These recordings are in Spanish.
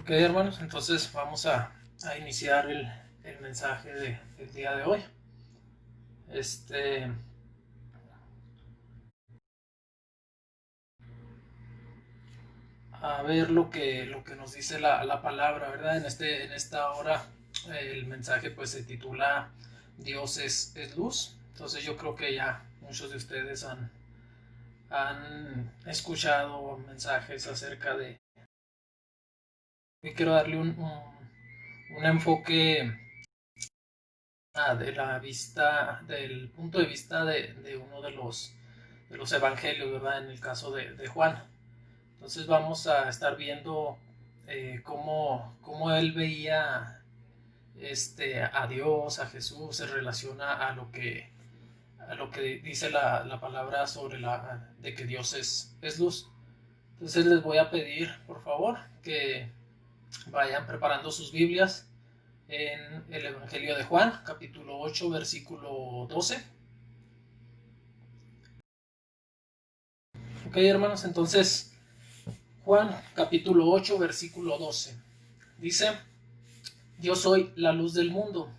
Ok, hermanos, entonces vamos a iniciar el mensaje del día de hoy. A ver lo que nos dice la palabra, ¿verdad? En esta hora el mensaje pues se titula Dios es luz. Entonces yo creo que ya muchos de ustedes han escuchado mensajes acerca de... Y quiero darle un enfoque de la vista, del punto de vista de uno de los evangelios, ¿verdad? En el caso de Juan. Entonces vamos a estar viendo cómo él veía a Dios, a Jesús, se relaciona a lo que dice la palabra sobre de que Dios es luz. Entonces les voy a pedir, por favor, que vayan preparando sus Biblias en el Evangelio de Juan, capítulo 8, versículo 12. Ok, hermanos, entonces Juan, capítulo 8, versículo 12. Dice: Yo soy la luz del mundo.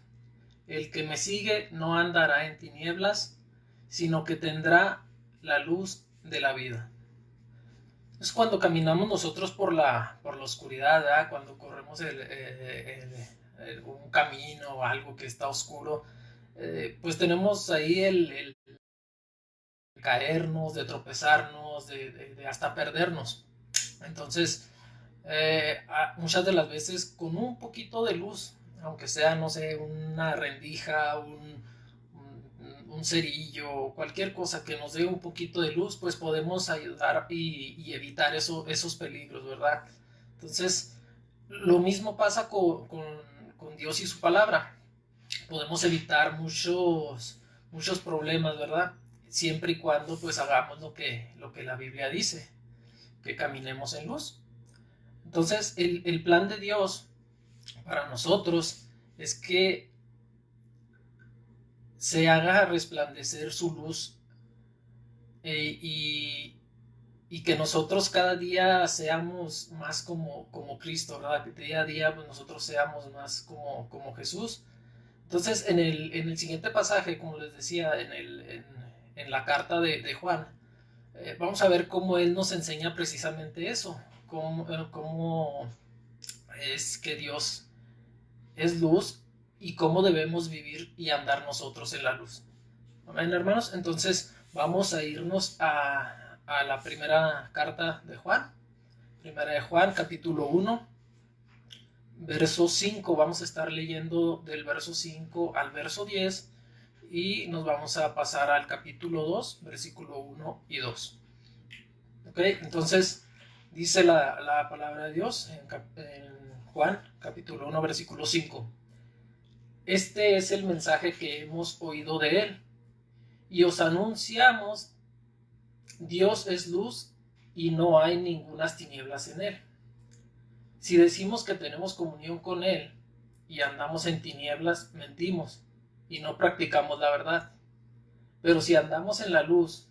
El que me sigue no andará en tinieblas, sino que tendrá la luz de la vida. Es cuando caminamos nosotros por la oscuridad, ¿verdad? Cuando corremos un camino o algo que está oscuro, pues tenemos ahí el caernos, de tropezarnos, de hasta perdernos. Entonces, muchas de las veces con un poquito de luz, aunque sea, no sé, una rendija, un cerillo, cualquier cosa que nos dé un poquito de luz, pues podemos ayudar y evitar esos peligros, ¿verdad? Entonces, lo mismo pasa con Dios y su palabra. Podemos evitar muchos problemas, ¿verdad? Siempre y cuando pues hagamos lo que la Biblia dice, que caminemos en luz. Entonces, el plan de Dios para nosotros es que se haga resplandecer su luz, y que nosotros cada día seamos más como Cristo, ¿verdad? Que día a día pues, nosotros seamos más como Jesús. Entonces, en el siguiente pasaje, como les decía, en la carta de Juan, vamos a ver cómo él nos enseña precisamente eso, cómo es que Dios es luz y cómo debemos vivir y andar nosotros en la luz. Amén, hermanos. Entonces vamos a irnos a la primera carta de Juan. Primera de Juan, capítulo 1, verso 5. Vamos a estar leyendo del verso 5 al verso 10 y nos vamos a pasar al capítulo 2, versículo 1 y 2. Ok, entonces dice la palabra de Dios en Juan, capítulo 1, versículo 5. Este es el mensaje que hemos oído de él y os anunciamos: Dios es luz y no hay ningunas tinieblas en él. Si decimos que tenemos comunión con él y andamos en tinieblas, mentimos y no practicamos la verdad. Pero si andamos en la luz,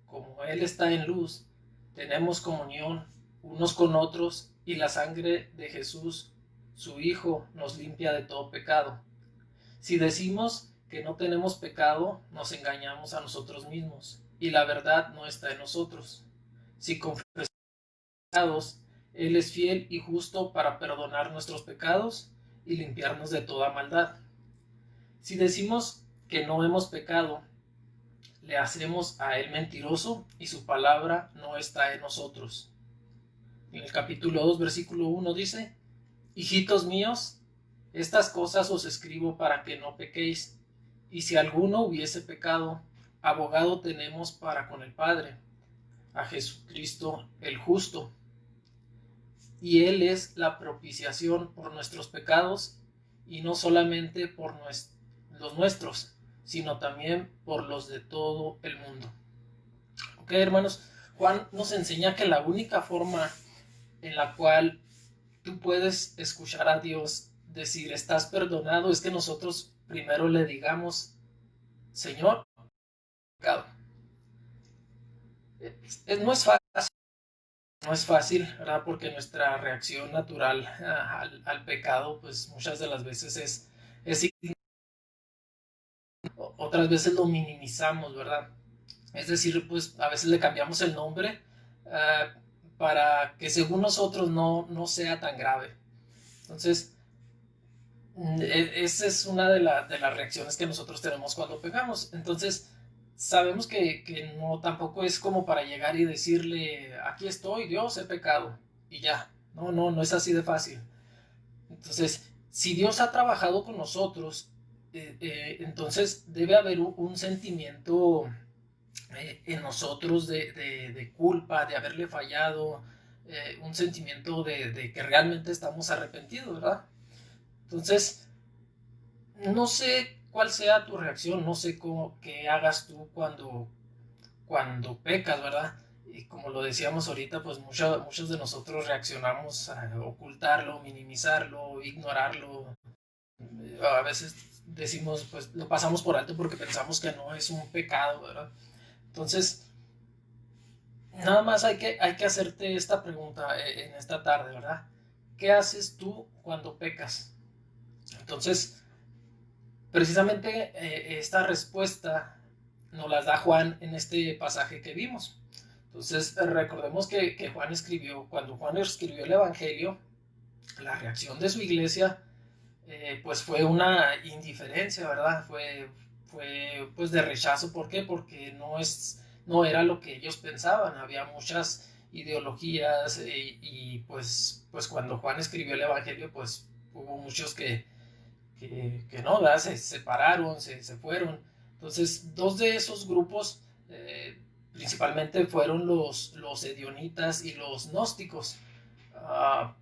como él está en luz, tenemos comunión unos con otros y la sangre de Jesús, su Hijo, nos limpia de todo pecado. Si decimos que no tenemos pecado, nos engañamos a nosotros mismos y la verdad no está en nosotros. Si confesamos pecados, Él es fiel y justo para perdonar nuestros pecados y limpiarnos de toda maldad. Si decimos que no hemos pecado, le hacemos a Él mentiroso y su palabra no está en nosotros. En el capítulo 2, versículo 1 dice: Hijitos míos, estas cosas os escribo para que no pequéis. Y si alguno hubiese pecado, abogado tenemos para con el Padre, a Jesucristo el justo. Y Él es la propiciación por nuestros pecados, y no solamente por los nuestros, sino también por los de todo el mundo. Ok, hermanos, Juan nos enseña que la única forma en la cual tú puedes escuchar a Dios decir estás perdonado es que nosotros primero le digamos: Señor, pecado. No es fácil no es fácil, ¿verdad? Porque nuestra reacción natural al pecado, pues muchas de las veces es otras veces lo minimizamos, ¿verdad? Es decir, pues a veces le cambiamos el nombre uh, para que según nosotros no sea tan grave. Entonces, esa es una de las reacciones que nosotros tenemos cuando pecamos. Entonces, sabemos que no tampoco es como para llegar y decirle, aquí estoy, Dios, he pecado, y ya. No es así de fácil. Entonces, si Dios ha trabajado con nosotros, entonces debe haber un sentimiento en nosotros de culpa, de haberle fallado, un sentimiento de que realmente estamos arrepentidos, ¿verdad? Entonces, no sé cuál sea tu reacción, no sé qué hagas tú cuando pecas, ¿verdad? Y como lo decíamos ahorita, pues muchos de nosotros reaccionamos a ocultarlo, minimizarlo, ignorarlo. A veces decimos, pues lo pasamos por alto porque pensamos que no es un pecado, ¿verdad? Entonces, nada más hay que hacerte esta pregunta en esta tarde, ¿verdad? ¿Qué haces tú cuando pecas? Entonces, precisamente esta respuesta nos la da Juan en este pasaje que vimos. Entonces, recordemos que cuando Juan escribió el Evangelio, la reacción de su iglesia, pues fue una indiferencia, ¿verdad? Fue pues de rechazo. ¿Por qué? Porque no era lo que ellos pensaban. Había muchas ideologías pues cuando Juan escribió el Evangelio, pues hubo muchos que no, ¿verdad? Se separaron, se fueron. Entonces, dos de esos grupos principalmente fueron los edionitas y los gnósticos. Uh,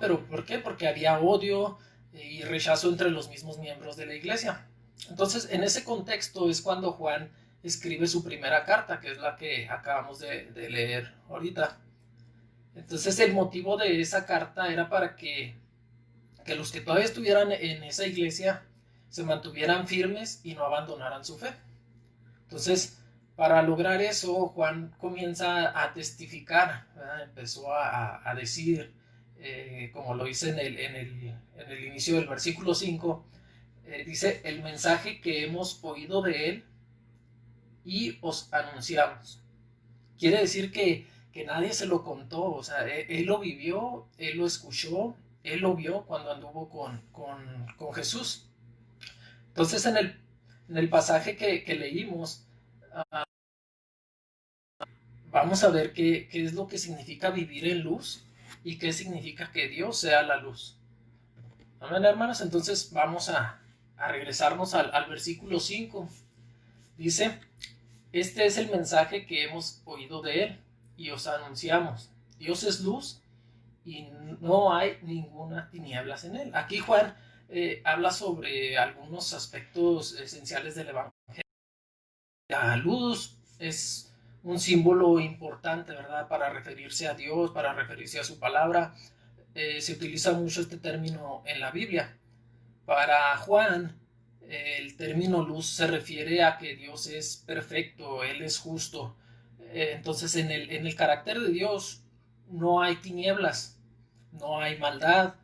pero ¿por qué? Porque había odio y rechazo entre los mismos miembros de la iglesia. Entonces, en ese contexto es cuando Juan escribe su primera carta, que es la que acabamos de leer ahorita. Entonces, el motivo de esa carta era para que los que todavía estuvieran en esa iglesia se mantuvieran firmes y no abandonaran su fe. Entonces, para lograr eso, Juan comienza a testificar, ¿verdad? Empezó a decir, como lo dice en el inicio del versículo 5, dice, el mensaje que hemos oído de él y os anunciamos. Quiere decir que nadie se lo contó, o sea, él lo vivió, él lo escuchó, él lo vio cuando anduvo con Jesús. Entonces, en el pasaje que leímos, vamos a ver qué es lo que significa vivir en luz y qué significa que Dios sea la luz. Amén, hermanos. Entonces vamos a regresarnos al versículo 5. Dice, este es el mensaje que hemos oído de él y os anunciamos. Dios es luz y no hay ninguna tinieblas en él. Aquí Juan habla sobre algunos aspectos esenciales del evangelio. La luz es un símbolo importante, ¿verdad? Para referirse a Dios, para referirse a su palabra. Se utiliza mucho este término en la Biblia. Para Juan, el término luz se refiere a que Dios es perfecto, Él es justo. Entonces, en el carácter de Dios no hay tinieblas, no hay maldad,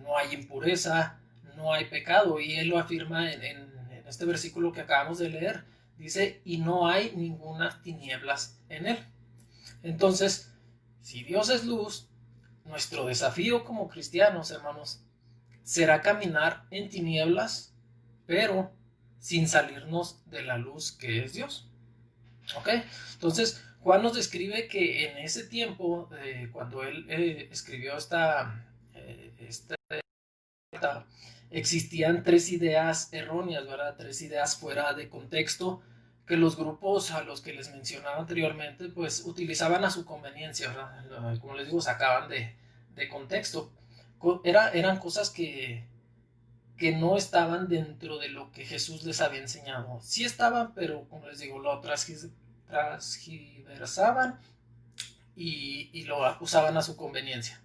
no hay impureza, no hay pecado. Y Él lo afirma en este versículo que acabamos de leer. Dice, y no hay ninguna tinieblas en Él. Entonces, si Dios es luz, nuestro desafío como cristianos, hermanos, será caminar en tinieblas, pero sin salirnos de la luz que es Dios. ¿Ok? Entonces, Juan nos describe que en ese tiempo, cuando él escribió esta existían tres ideas erróneas, ¿verdad? Tres ideas fuera de contexto que los grupos a los que les mencionaba anteriormente, pues utilizaban a su conveniencia, ¿verdad? Como les digo, sacaban de contexto. Eran cosas que no estaban dentro de lo que Jesús les había enseñado. Sí estaban, pero como les digo, lo transgiversaban y lo usaban a su conveniencia.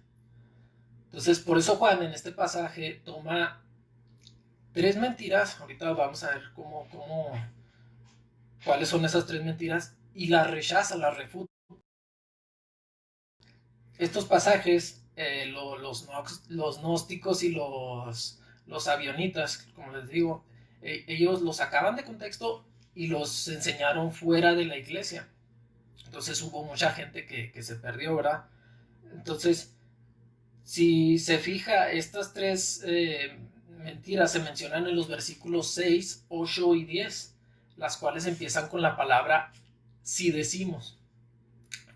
Entonces, por eso Juan en este pasaje toma tres mentiras. Ahorita vamos a ver cuáles son esas tres mentiras y la rechaza, la refuta. Estos pasajes, los gnósticos y los abionitas, como les digo, ellos los sacaban de contexto y los enseñaron fuera de la iglesia. Entonces hubo mucha gente que se perdió, ¿verdad? Entonces, si se fija, estas tres mentiras se mencionan en los versículos 6, 8 y 10, las cuales empiezan con la palabra si decimos.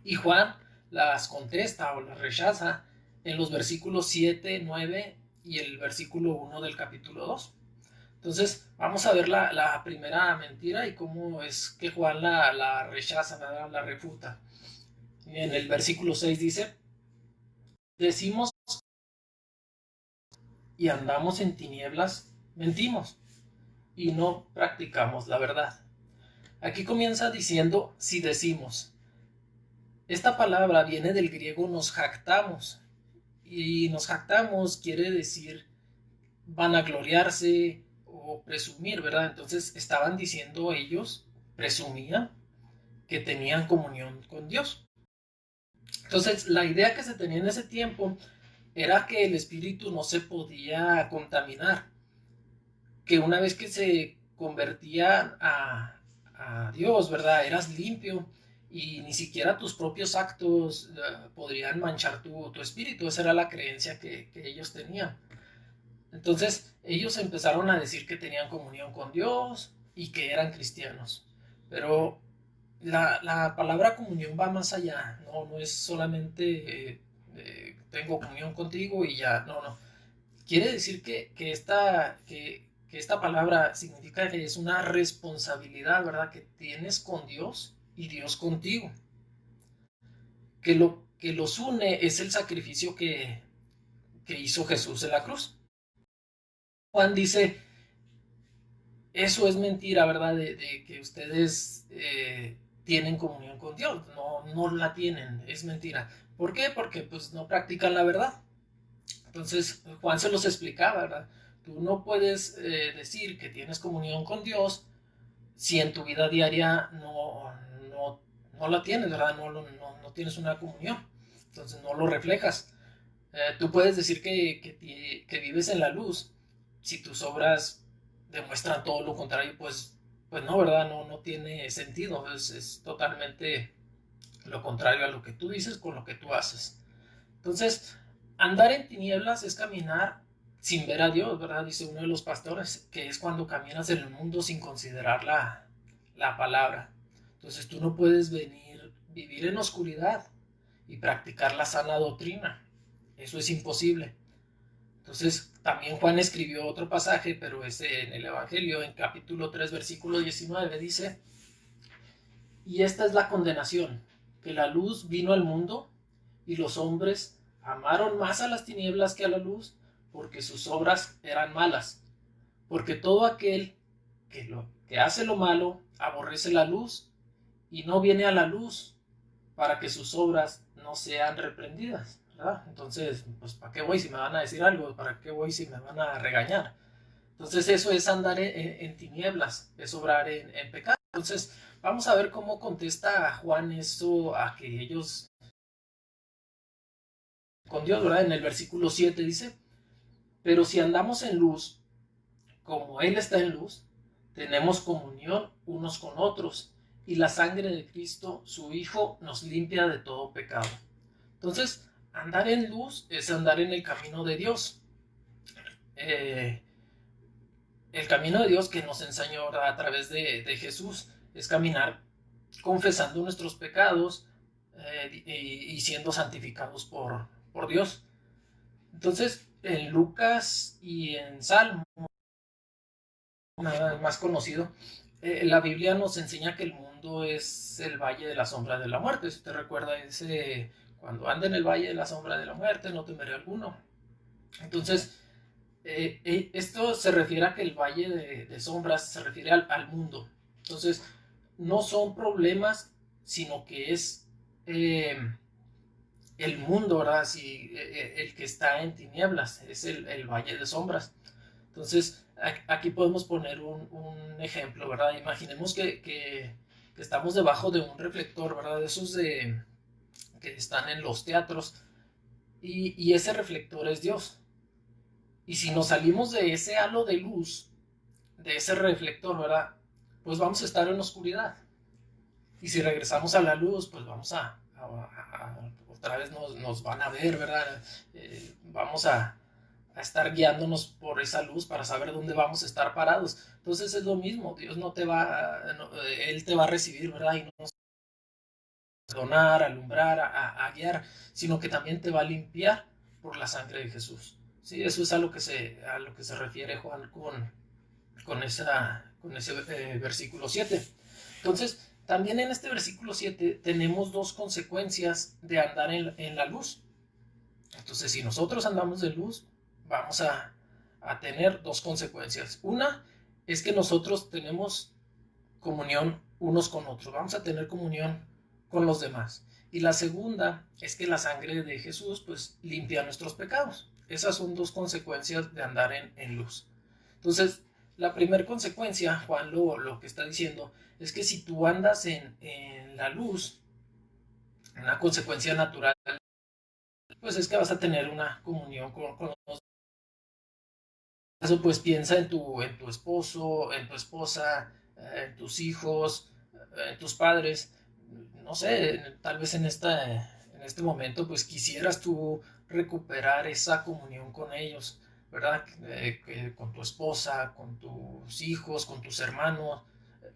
Y Juan las contesta o las rechaza en los versículos 7, 9 y el versículo 1 del capítulo 2. Entonces, vamos a ver la primera mentira y cómo es que Juan la rechaza, la refuta. En el versículo 6 dice, decimos y andamos en tinieblas, mentimos y no practicamos la verdad. Aquí comienza diciendo si decimos. Esta palabra viene del griego nos jactamos, y nos jactamos quiere decir vanagloriarse o presumir, ¿verdad? Entonces estaban diciendo ellos, presumían que tenían comunión con Dios. Entonces la idea que se tenía en ese tiempo era que el espíritu no se podía contaminar, que una vez que se convertía a Dios, ¿verdad? Eras limpio y ni siquiera tus propios actos podrían manchar tu espíritu. Esa era la creencia que ellos tenían. Entonces ellos empezaron a decir que tenían comunión con Dios y que eran cristianos. Pero la palabra comunión va más allá, no es solamente tengo comunión contigo y ya, no. Quiere decir que esta palabra significa que es una responsabilidad, ¿verdad? Que tienes con Dios y Dios contigo. Que lo que los une es el sacrificio que hizo Jesús en la cruz. Juan dice, eso es mentira, ¿verdad? De que ustedes tienen comunión con Dios. No la tienen, es mentira. ¿Por qué? Porque pues no practican la verdad. Entonces Juan se los explicaba, ¿verdad? Tú no puedes decir que tienes comunión con Dios si en tu vida diaria no la tienes, ¿verdad? No tienes una comunión. Entonces no lo reflejas. Tú puedes decir que vives en la luz si tus obras demuestran todo lo contrario, pues no, ¿verdad? No tiene sentido. Es totalmente lo contrario a lo que tú dices con lo que tú haces. Entonces, andar en tinieblas es caminar sin ver a Dios, ¿verdad? Dice uno de los pastores, que es cuando caminas en el mundo sin considerar la palabra. Entonces tú no puedes vivir en oscuridad y practicar la sana doctrina. Eso es imposible. Entonces también Juan escribió otro pasaje, pero es en el Evangelio, en capítulo 3, versículo 19, dice, y esta es la condenación, que la luz vino al mundo y los hombres amaron más a las tinieblas que a la luz, porque sus obras eran malas. Porque todo aquel que hace lo malo aborrece la luz y no viene a la luz para que sus obras no sean reprendidas, ¿verdad? Entonces, pues ¿para qué voy si me van a decir algo? ¿Para qué voy si me van a regañar? Entonces eso es andar en tinieblas, es obrar en pecado. Entonces vamos a ver cómo contesta Juan eso a que ellos con Dios, ¿verdad? En el versículo 7 dice, pero si andamos en luz, como Él está en luz, tenemos comunión unos con otros, y la sangre de Cristo, su Hijo, nos limpia de todo pecado. Entonces, andar en luz es andar en el camino de Dios. El camino de Dios que nos enseñó, ¿verdad? A través de Jesús es caminar confesando nuestros pecados y siendo santificados por Dios. Entonces, en Lucas y en Salmo, nada más conocido, la Biblia nos enseña que el mundo es el valle de la sombra de la muerte. Si te recuerda ese, cuando ande en el valle de la sombra de la muerte, no temeré alguno. Entonces, esto se refiere a que el valle de sombras se refiere al mundo. Entonces, no son problemas, sino que es el mundo, ¿verdad? Si, el que está en tinieblas, es el valle de sombras. Entonces, aquí podemos poner un ejemplo, ¿verdad? Imaginemos que que estamos debajo de un reflector, ¿verdad? De esos que están en los teatros, y ese reflector es Dios. Y si nos salimos de ese halo de luz, de ese reflector, ¿verdad? Pues vamos a estar en oscuridad. Y si regresamos a la luz, pues vamos otra vez nos van a ver, ¿verdad? Vamos a estar guiándonos por esa luz para saber dónde vamos a estar parados. Entonces es lo mismo, Dios no te va, no, Él te va a recibir, ¿verdad? Y no nos va a donar, a alumbrar, a guiar, sino que también te va a limpiar por la sangre de Jesús. Sí, eso es a lo que se refiere Juan con ese versículo 7. Entonces, también en este versículo 7 tenemos dos consecuencias de andar en la luz. Entonces, si nosotros andamos de luz, vamos a tener dos consecuencias. Una es que nosotros tenemos comunión unos con otros, vamos a tener comunión con los demás. Y la segunda es que la sangre de Jesús pues limpia nuestros pecados. Esas son dos consecuencias de andar en luz. Entonces, la primera consecuencia, Juan lo que está diciendo, es que si tú andas en la luz, una consecuencia natural, pues es que vas a tener una comunión con los demás. Eso pues piensa en tu esposo, en tu esposa, en tus hijos, en tus padres. No sé, tal vez en este momento pues quisieras tú recuperar esa comunión con ellos, ¿verdad? Con tu esposa, con tus hijos, con tus hermanos,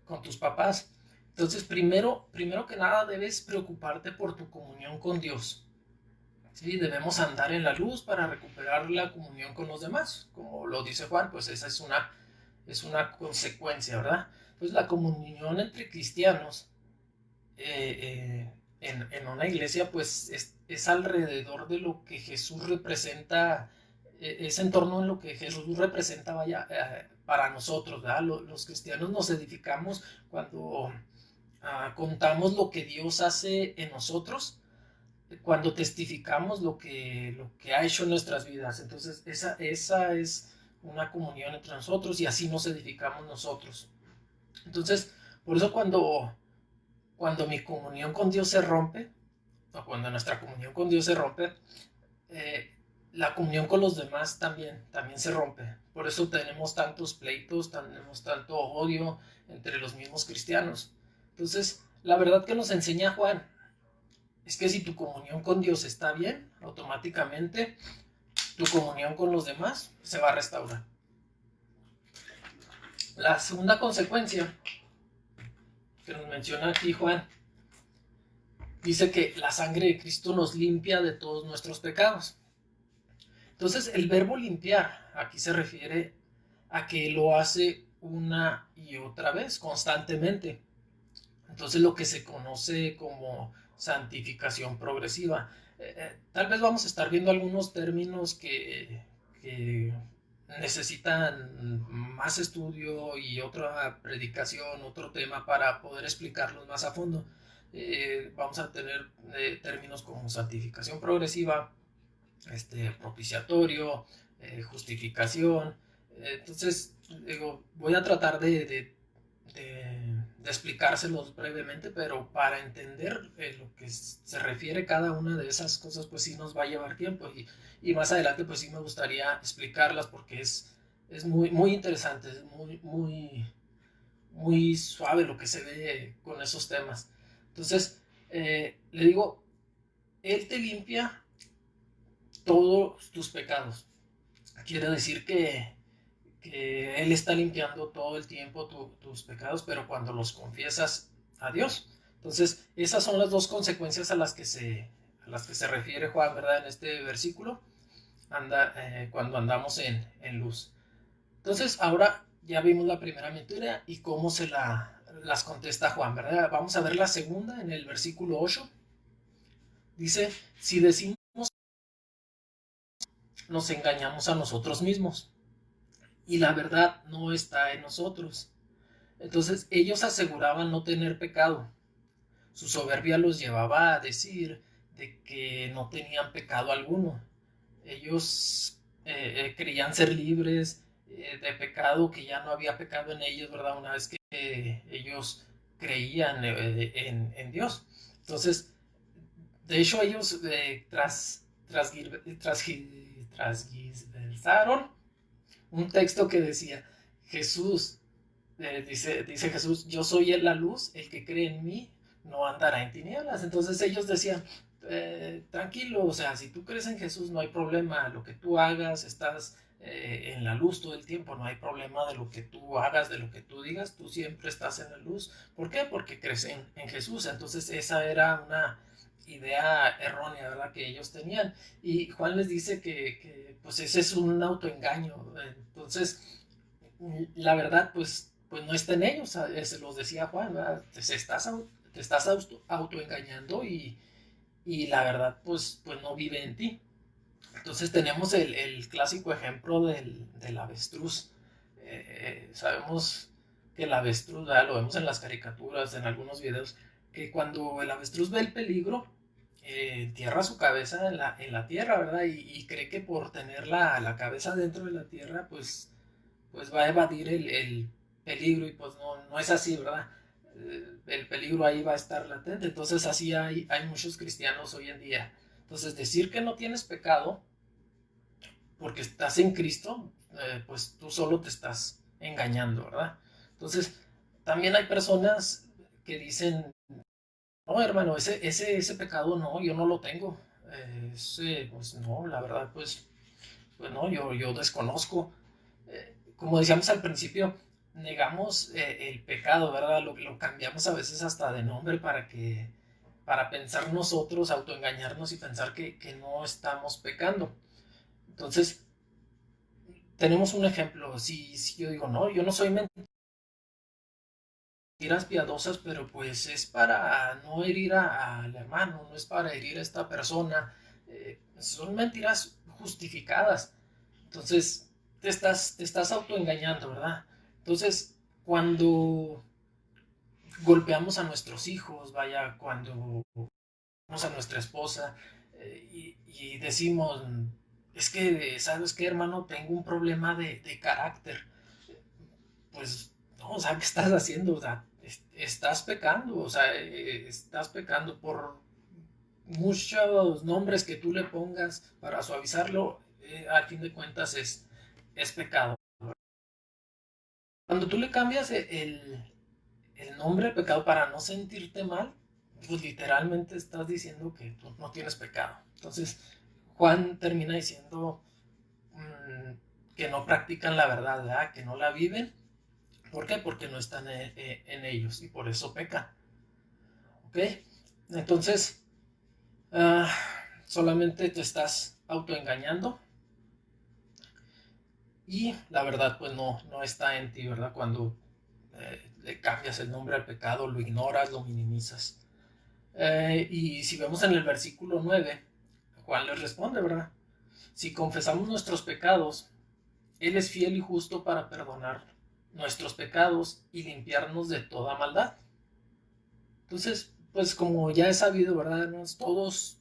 con tus papás. Entonces, primero que nada debes preocuparte por tu comunión con Dios. Sí, debemos andar en la luz para recuperar la comunión con los demás. Como lo dice Juan, pues esa es una consecuencia, ¿verdad? Pues la comunión entre cristianos en una iglesia, pues es alrededor de lo que Jesús representa, es en torno a lo que Jesús representa, vaya, para nosotros, ¿verdad? Los cristianos nos edificamos cuando contamos lo que Dios hace en nosotros, cuando testificamos lo que ha hecho en nuestras vidas. Entonces, esa es una comunión entre nosotros y así nos edificamos nosotros. Entonces, por eso cuando mi comunión con Dios se rompe, o cuando nuestra comunión con Dios se rompe, eh, la comunión con los demás también se rompe. Por eso tenemos tantos pleitos, tenemos tanto odio entre los mismos cristianos. Entonces, la verdad que nos enseña Juan es que si tu comunión con Dios está bien, automáticamente tu comunión con los demás se va a restaurar. La segunda consecuencia que nos menciona aquí Juan dice que la sangre de Cristo nos limpia de todos nuestros pecados. Entonces, el verbo limpiar aquí se refiere a que lo hace una y otra vez, constantemente. Entonces, lo que se conoce como santificación progresiva. Tal vez vamos a estar viendo algunos términos que necesitan más estudio y otra predicación, otro tema para poder explicarlos más a fondo. Vamos a tener términos como santificación progresiva, propiciatorio, justificación. Entonces, digo, voy a tratar de explicárselos brevemente, pero para entender lo que se refiere cada una de esas cosas, pues sí nos va a llevar tiempo y más adelante pues sí me gustaría explicarlas porque es muy interesante, es muy suave lo que se ve con esos temas. Entonces, le digo, Él te limpia todos tus pecados. Quiere decir que Él está limpiando todo el tiempo tus pecados, pero cuando los confiesas a Dios. Entonces, esas son las dos consecuencias a las que se refiere Juan, ¿verdad? En este versículo, cuando andamos en luz. Entonces, ahora ya vimos la primera mentira y cómo las contesta Juan, ¿verdad? Vamos a ver la segunda en el versículo 8. Dice, si decimos nos engañamos a nosotros mismos y la verdad no está en nosotros. Entonces ellos aseguraban no tener pecado. Su soberbia los llevaba a decir de que no tenían pecado alguno. Ellos creían ser libres de pecado, que ya no había pecado en ellos, ¿verdad? Una vez que ellos creían en Dios. Entonces, de hecho, ellos transgiversaron un texto que decía, Jesús, dice Jesús, yo soy la luz, el que cree en mí no andará en tinieblas. Entonces ellos decían, tranquilo, o sea, si tú crees en Jesús no hay problema, lo que tú hagas, estás en la luz todo el tiempo, no hay problema de lo que tú hagas, de lo que tú digas, tú siempre estás en la luz. ¿Por qué? Porque crees en Jesús. Entonces esa era una idea errónea, ¿verdad? Que ellos tenían. Y Juan les dice que pues ese es un autoengaño. Entonces, la verdad, pues no está en ellos, se los decía Juan, ¿verdad? Te estás autoengañando y la verdad, pues no vive en ti. Entonces tenemos el clásico ejemplo del avestruz. Sabemos que el avestruz, ¿verdad? Lo vemos en las caricaturas, en algunos videos, que cuando el avestruz ve el peligro, entierra su cabeza en la tierra, ¿verdad? Y cree que por tener la cabeza dentro de la tierra, pues va a evadir el peligro y pues no es así, ¿verdad? El peligro ahí va a estar latente. Entonces así hay muchos cristianos hoy en día. Entonces decir que no tienes pecado porque estás en Cristo, pues tú solo te estás engañando, ¿verdad? Entonces también hay personas que dicen, no, hermano, ese pecado no, yo no lo tengo. Pues no, la verdad, pues no, yo desconozco. Como decíamos al principio, negamos el pecado, ¿verdad? Lo cambiamos a veces hasta de nombre para pensar nosotros, autoengañarnos y pensar que no estamos pecando. Entonces, tenemos un ejemplo. Si yo digo, no, yo no soy mentiras piadosas, pero pues es para no herir al hermano, no es para herir a esta persona. Son mentiras justificadas. Entonces, te estás autoengañando, ¿verdad? Entonces, cuando golpeamos a nuestros hijos, vaya, cuando golpeamos a nuestra esposa y decimos, es que, ¿sabes qué, hermano? Tengo un problema de carácter. Pues, no, o sea, ¿qué estás haciendo? O sea, estás pecando, o sea, estás pecando por muchos nombres que tú le pongas para suavizarlo, al fin de cuentas es pecado. Cuando tú le cambias el nombre de pecado para no sentirte mal, pues literalmente estás diciendo que tú no tienes pecado. Entonces, Juan termina diciendo que no practican la verdad, ¿verdad? Que no la viven. ¿Por qué? Porque no están en ellos y por eso pecan. ¿Ok? Entonces, uh, solamente te estás autoengañando y la verdad pues no está en ti, ¿verdad? Cuando le cambias el nombre al pecado, lo ignoras, lo minimizas. Y si vemos en el versículo 9, Juan les responde, ¿verdad? Si confesamos nuestros pecados, Él es fiel y justo para perdonar nuestros pecados y limpiarnos de toda maldad. Entonces, pues como ya he sabido, ¿verdad, hermanos? Todos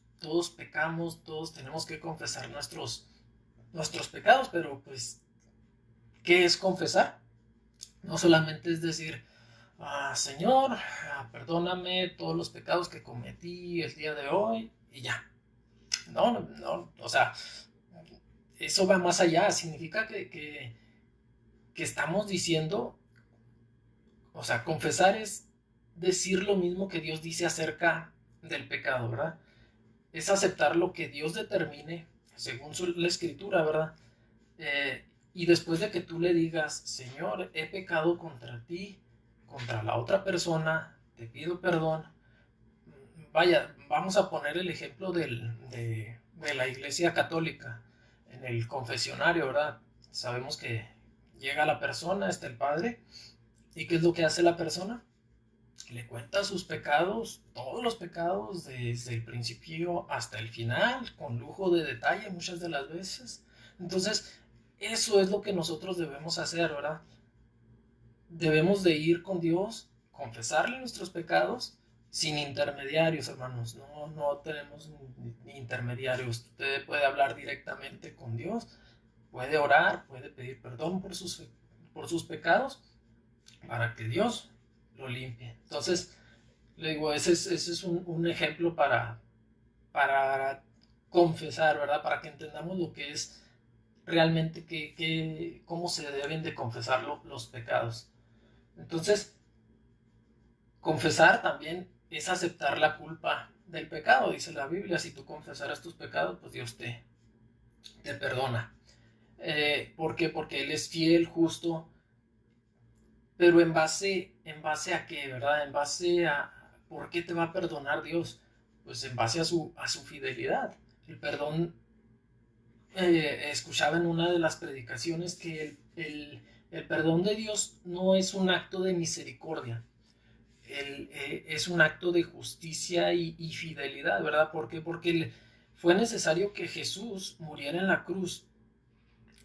pecamos, todos tenemos que confesar nuestros pecados, pero pues, ¿qué es confesar? No solamente es decir, Señor, perdóname todos los pecados que cometí el día de hoy y ya. No, o sea, eso va más allá, significa que estamos diciendo, o sea, confesar es decir lo mismo que Dios dice acerca del pecado, ¿verdad? Es aceptar lo que Dios determine según la escritura, ¿verdad? Y después de que tú le digas, Señor, he pecado contra ti, contra la otra persona, te pido perdón. Vaya, vamos a poner el ejemplo de la iglesia católica en el confesionario, ¿verdad? Sabemos que llega la persona, está el padre, ¿y qué es lo que hace la persona? Le cuenta sus pecados, todos los pecados, desde el principio hasta el final, con lujo de detalle muchas de las veces. Entonces, eso es lo que nosotros debemos hacer, ¿verdad? Debemos de ir con Dios, confesarle nuestros pecados, sin intermediarios, hermanos. No tenemos ni intermediarios. Usted puede hablar directamente con Dios, puede orar, puede pedir perdón por sus pecados, para que Dios lo limpie. Entonces, le digo, ese es un ejemplo para confesar, ¿verdad? Para que entendamos lo que es realmente cómo se deben de confesar los pecados. Entonces, confesar también es aceptar la culpa del pecado, dice la Biblia. Si tú confesaras tus pecados, pues Dios te perdona. ¿Por qué? Porque Él es fiel, justo, pero en base a qué, ¿verdad? En base a ¿por qué te va a perdonar Dios? Pues en base a su fidelidad. El perdón, escuchaba en una de las predicaciones que el perdón de Dios no es un acto de misericordia, es un acto de justicia y fidelidad, ¿verdad? ¿Por qué? Porque fue necesario que Jesús muriera en la cruz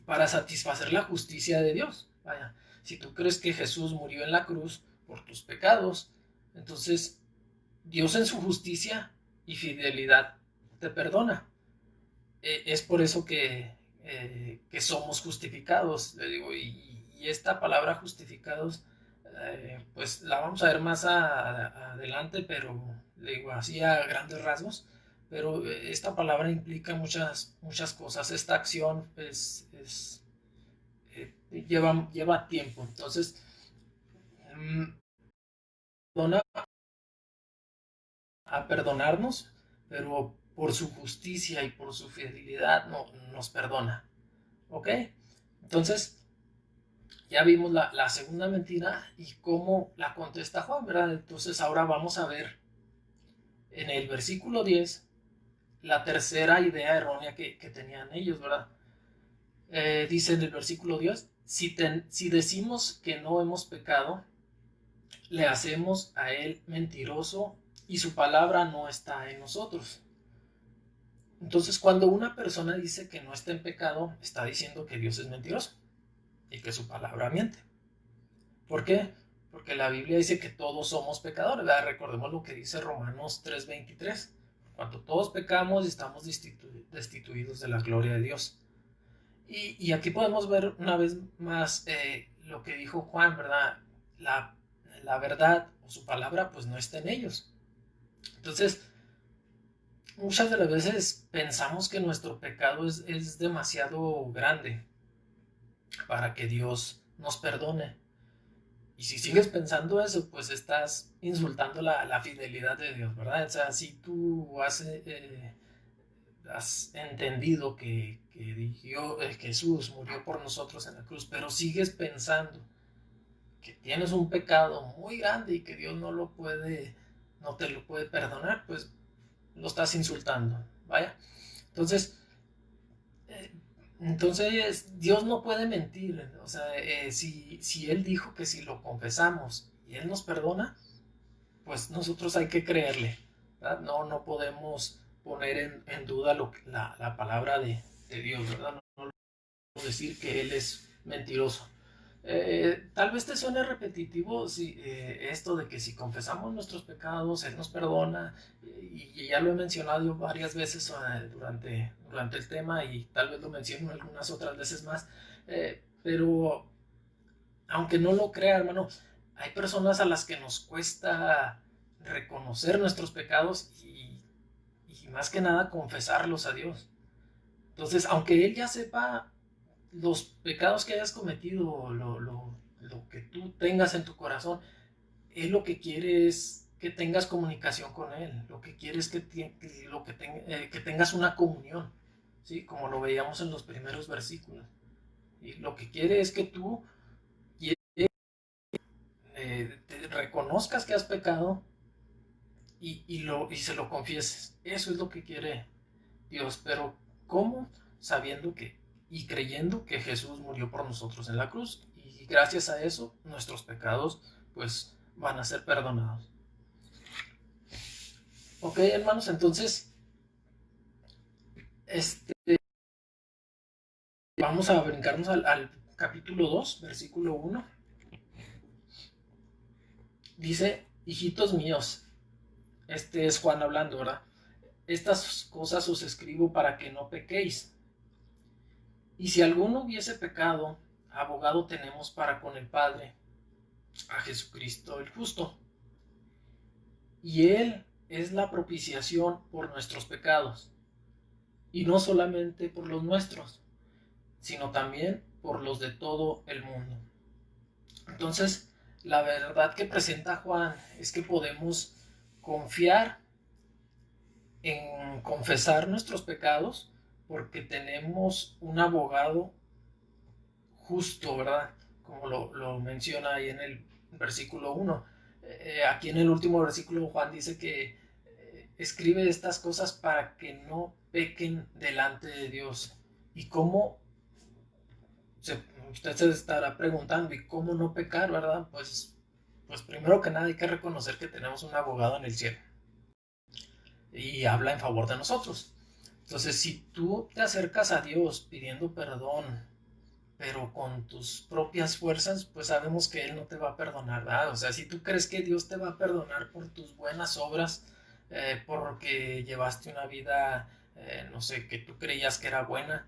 para satisfacer la justicia de Dios. Vaya, si tú crees que Jesús murió en la cruz por tus pecados, entonces Dios en su justicia y fidelidad te perdona. Es por eso que somos justificados, le digo, y esta palabra justificados, pues la vamos a ver más adelante, pero le digo así a grandes rasgos, pero esta palabra implica muchas cosas. Esta acción lleva tiempo. Entonces, perdona a perdonarnos, pero por su justicia y por su fidelidad nos perdona. ¿Ok? Entonces, ya vimos la segunda mentira y cómo la contesta Juan, ¿verdad? Entonces, ahora vamos a ver en el versículo 10 la tercera idea errónea que tenían ellos, ¿verdad? Dice en el versículo 10, si decimos que no hemos pecado, le hacemos a él mentiroso y su palabra no está en nosotros. Entonces, cuando una persona dice que no está en pecado, está diciendo que Dios es mentiroso y que su palabra miente. ¿Por qué? Porque la Biblia dice que todos somos pecadores, ¿verdad? Recordemos lo que dice Romanos 3:23. Cuando todos pecamos, estamos destituidos de la gloria de Dios. Y aquí podemos ver una vez más lo que dijo Juan, ¿verdad? La verdad o su palabra pues no está en ellos. Entonces, muchas de las veces pensamos que nuestro pecado es demasiado grande para que Dios nos perdone. Y si sigues pensando eso, pues estás insultando la fidelidad de Dios, ¿verdad? O sea, si tú has entendido que Jesús murió por nosotros en la cruz, pero sigues pensando que tienes un pecado muy grande y que Dios no te lo puede perdonar, pues lo estás insultando, ¿vaya? Entonces, eh, entonces Dios no puede mentir, o sea, si Él dijo que si lo confesamos y Él nos perdona, pues nosotros hay que creerle, ¿verdad? No podemos poner en duda la palabra de Dios, ¿verdad? No podemos decir que Él es mentiroso. Tal vez te suene repetitivo esto de que si confesamos nuestros pecados, Él nos perdona, y ya lo he mencionado yo varias veces durante el tema y tal vez lo menciono algunas otras veces más, pero aunque no lo crea, hermano, hay personas a las que nos cuesta reconocer nuestros pecados y más que nada confesarlos a Dios. Entonces, aunque Él ya sepa los pecados que hayas cometido, lo que tú tengas en tu corazón, Él lo que quiere es que tengas comunicación con Él, lo que quiere es que tengas una comunión, ¿sí? Como lo veíamos en los primeros versículos. Y lo que quiere es que tú te reconozcas que has pecado y se lo confieses. Eso es lo que quiere Dios. Pero ¿cómo? Sabiendo y creyendo que Jesús murió por nosotros en la cruz. Y gracias a eso, nuestros pecados pues van a ser perdonados. Ok, hermanos, entonces vamos a brincarnos al capítulo 2 versículo 1. Dice, hijitos míos, este es Juan hablando, ¿verdad? Estas cosas os escribo para que no pequéis. Y si alguno hubiese pecado, abogado tenemos para con el Padre, a Jesucristo el justo. Y Él es la propiciación por nuestros pecados. Y no solamente por los nuestros, sino también por los de todo el mundo. Entonces, la verdad que presenta Juan es que podemos confiar en confesar nuestros pecados porque tenemos un abogado justo, ¿verdad? Como lo menciona ahí en el versículo 1. Aquí en el último versículo Juan dice que escribe estas cosas para que no pequen delante de Dios. ¿Y cómo? Usted se estará preguntando, ¿y cómo no pecar, verdad? Pues primero que nada hay que reconocer que tenemos un abogado en el cielo y habla en favor de nosotros. Entonces, si tú te acercas a Dios pidiendo perdón, pero con tus propias fuerzas, pues sabemos que Él no te va a perdonar, ¿verdad? O sea, si tú crees que Dios te va a perdonar por tus buenas obras, porque llevaste una vida, no sé, que tú creías que era buena,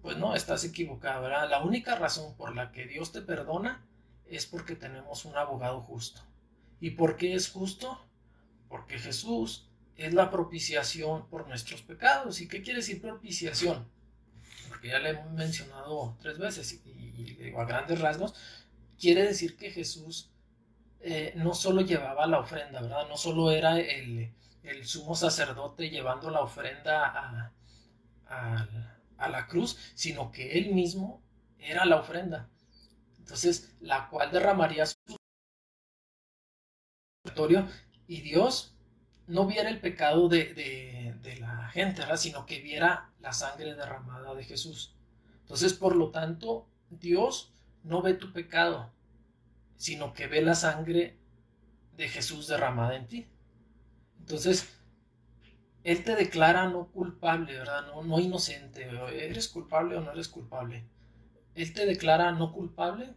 pues no, estás equivocado, ¿verdad? La única razón por la que Dios te perdona es porque tenemos un abogado justo. ¿Y por qué es justo? Porque Jesús es la propiciación por nuestros pecados. ¿Y qué quiere decir propiciación? Porque ya le he mencionado 3 veces y a grandes rasgos, quiere decir que Jesús no solo llevaba la ofrenda, ¿verdad? No solo era el sumo sacerdote llevando la ofrenda a la cruz, sino que él mismo era la ofrenda. Entonces, la cual derramaría su territorio y Dios no viera el pecado de la gente, ¿verdad? Sino que viera la sangre derramada de Jesús. Entonces, por lo tanto, Dios no ve tu pecado, sino que ve la sangre de Jesús derramada en ti. Entonces, Él te declara no culpable, ¿verdad? No inocente. ¿Eres culpable o no eres culpable? Él te declara no culpable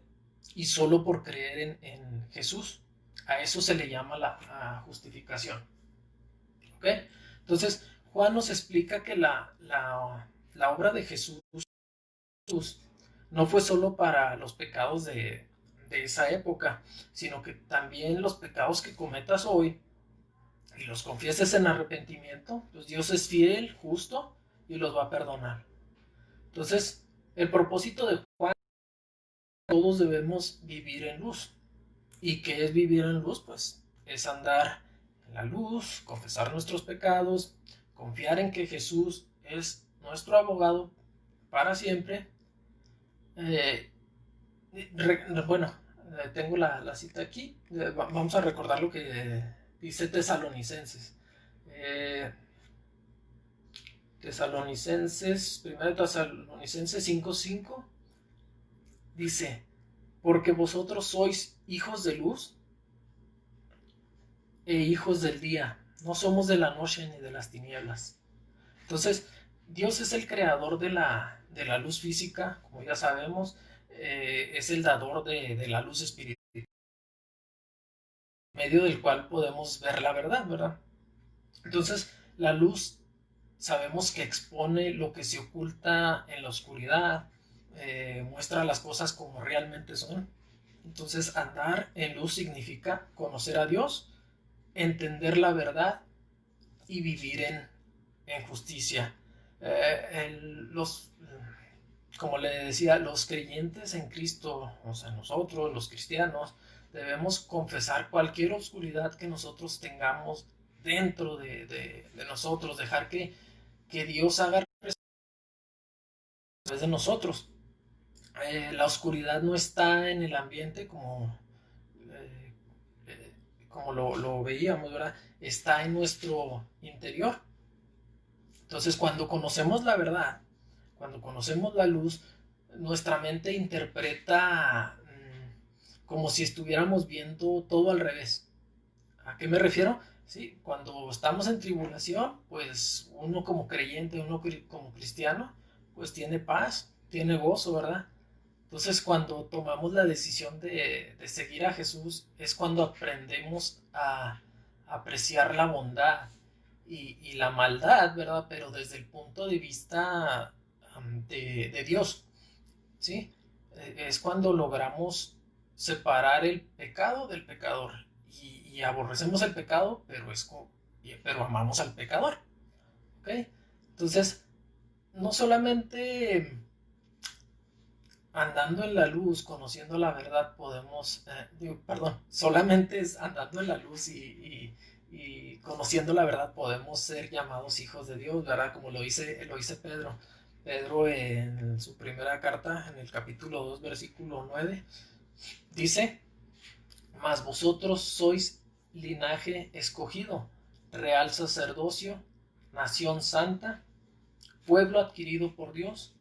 y solo por creer en Jesús. A eso se le llama la justificación. ¿Ok? Entonces, Juan nos explica que la obra de Jesús no fue solo para los pecados de esa época, sino que también los pecados que cometas hoy y los confieses en arrepentimiento, pues Dios es fiel, justo y los va a perdonar. Entonces, el propósito de Juan, todos debemos vivir en luz. ¿Y qué es vivir en luz? Pues es andar en la luz, confesar nuestros pecados, confiar en que Jesús es nuestro abogado para siempre. Eh, bueno, tengo la cita aquí. Vamos a recordar lo que dice Tesalonicenses. Eh, Primero Tesalonicenses 5:5 dice, porque vosotros sois hijos de luz e hijos del día, no somos de la noche ni de las tinieblas. Entonces, Dios es el creador de la luz física, como ya sabemos, es el dador de la luz espiritual, medio del cual podemos ver la verdad, ¿verdad? Entonces, la luz sabemos que expone lo que se oculta en la oscuridad, muestra las cosas como realmente son. Entonces, andar en luz significa conocer a Dios, entender la verdad y vivir en justicia. Como le decía, los creyentes en Cristo, o sea, nosotros, los cristianos, debemos confesar cualquier oscuridad que nosotros tengamos dentro de nosotros, dejar que Dios haga a través de nosotros. La oscuridad no está en el ambiente eh, como lo veíamos, ¿verdad? Está en nuestro interior. Entonces, cuando conocemos la verdad, cuando conocemos la luz, nuestra mente interpreta como si estuviéramos viendo todo al revés. ¿A qué me refiero? Sí, cuando estamos en tribulación, pues uno como creyente, uno como cristiano, pues tiene paz, tiene gozo, ¿verdad? Entonces, cuando tomamos la decisión de seguir a Jesús, es cuando aprendemos a apreciar la bondad y la maldad, ¿verdad? Pero desde el punto de vista de Dios, ¿sí? Es cuando logramos separar el pecado del pecador. Y aborrecemos el pecado, pero amamos al pecador. ¿Ok? Entonces, no solamente andando en la luz, conociendo la verdad, solamente es andando en la luz y conociendo la verdad podemos ser llamados hijos de Dios, ¿verdad? Como lo dice Pedro. Pedro en su primera carta, en el capítulo 2, versículo 9, dice: mas vosotros sois linaje escogido, real sacerdocio, nación santa, pueblo adquirido por Dios,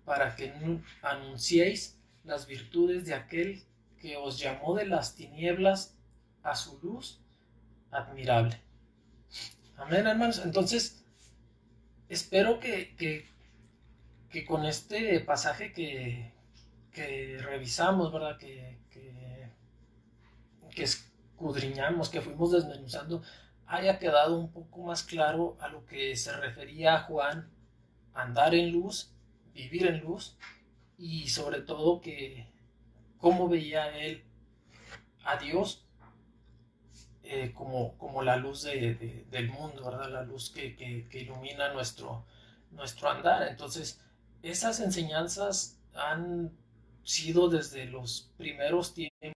para que anunciéis las virtudes de aquel que os llamó de las tinieblas a su luz admirable. Amén, hermanos. Entonces, espero que con este pasaje que revisamos, ¿verdad? Que escudriñamos, que fuimos desmenuzando, haya quedado un poco más claro a lo que se refería Juan: andar en luz, vivir en luz, y sobre todo que cómo veía él a Dios como la luz del mundo, ¿verdad? La luz que ilumina nuestro andar. Entonces, esas enseñanzas han sido desde los primeros tiempos.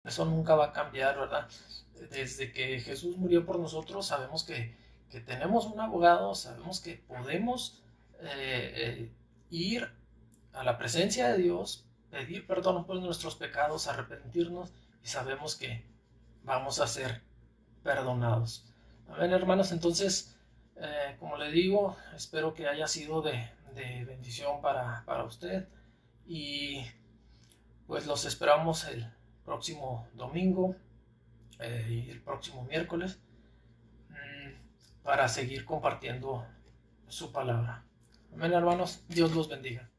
Eso nunca va a cambiar, ¿verdad? Desde que Jesús murió por nosotros, sabemos que tenemos un abogado, sabemos que podemos ir a la presencia de Dios, pedir perdón por nuestros pecados, arrepentirnos, y sabemos que vamos a ser perdonados. Amén, hermanos. Entonces, como le digo, espero que haya sido de bendición para usted, y pues los esperamos el próximo domingo y el próximo miércoles para seguir compartiendo su palabra. Amén, hermanos. Dios los bendiga.